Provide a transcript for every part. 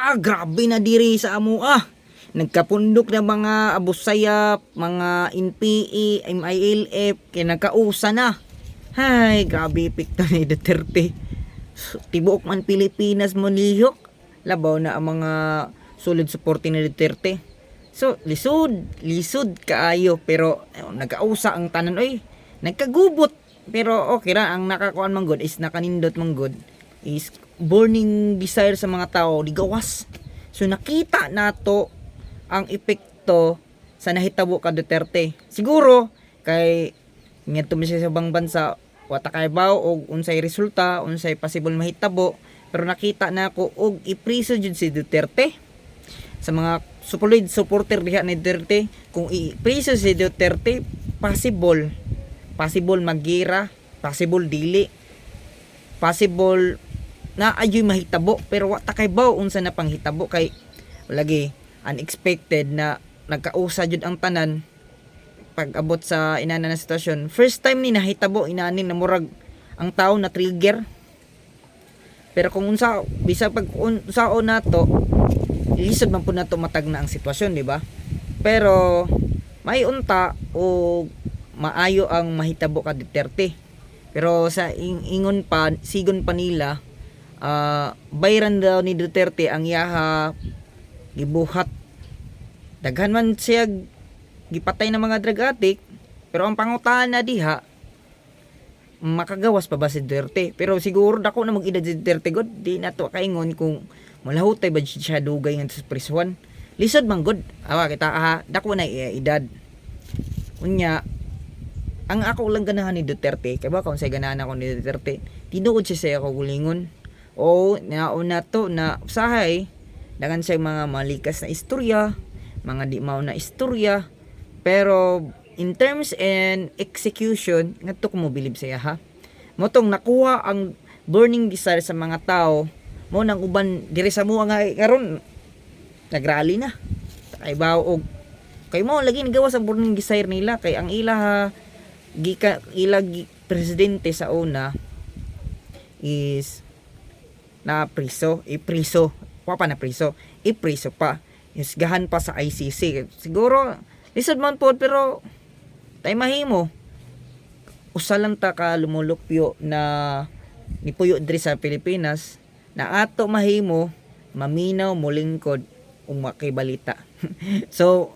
Grabe na diri sa amo nagkapundok na mga abusayap, mga NPE, MILF, kaya nagkausa na. Hay, grabe epekto ni Duterte. Tibuok man Pilipinas mo nilihok. Labaw na ang mga solid suporte ni Duterte. So, lisod kaayo. Pero, nagkausa ang tanan, nagkagubot. Pero, okay ra, ang nakakuan man good is nakanindot man good is burning desire sa mga tao, digawas. So, nakita nato ang epekto sa nahitabo ka Duterte. Siguro kay ngadto mi sa ibang bansa wata kay baw og unsay resulta, unsay possible mahitabo, pero nakita na ako og ipriso jud si Duterte sa mga solid supporter diha ni Duterte. Kung ipriso si Duterte, possible magira, possible dili, possible na ayoy mahitabo, pero wata kay baw unsa na panghitabo kay lagi unexpected na nagkausa jud ang tanan pag abot sa inana na sitwasyon. First time ni nahitabo inanin na murag ang tao na trigger. Pero kung unsa bisa pag unsaon nato lisod man pud nato matag na ang sitwasyon, di ba? Pero may unta o maayo ang mahitabo ka Duterte. Pero sa ingon pa sigon pa nila bayran daw ni Duterte ang yaha gibuhat. Daghan man siya gipatay ng mga drug addict, pero ang pangutahan na diha makagawas pa ba si Duterte? Pero siguro dako na mag-edad si Duterte god, di na to kaingon kung malahutay ba siya dugay nga sa prisuan. Lisod man god kita dako na edad. Unya ang ako lang ganahan ni Duterte, kay ba kung say ganahan ako ni Duterte, tinuod siya ako gulingon. O nauna to na usahay dagan sa mga malikas na istorya, mga di mao na istorya, pero in terms and execution ngadto ko mo bilib siya motong nakuha ang burning desire sa mga tao mo nang uban diri sa mua nga karon nagrally na kay bawo og kay mo lagi nagawa sa burning desire nila kay ang ila presidente sa una is na ipriso pa isgahan pa sa ICC. Siguro lisod man po, pero tay mahimo usa lang ta ka lumulupyo na nipuyo diri sa Pilipinas na ato mahimo maminaw molingkod ug makibalita. So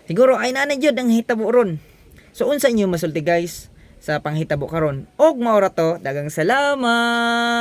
siguro ay nanay jud ang hitabo ron. So unsa inyo masulti guys sa panghitabo karon? Og maura to, dagang salamat.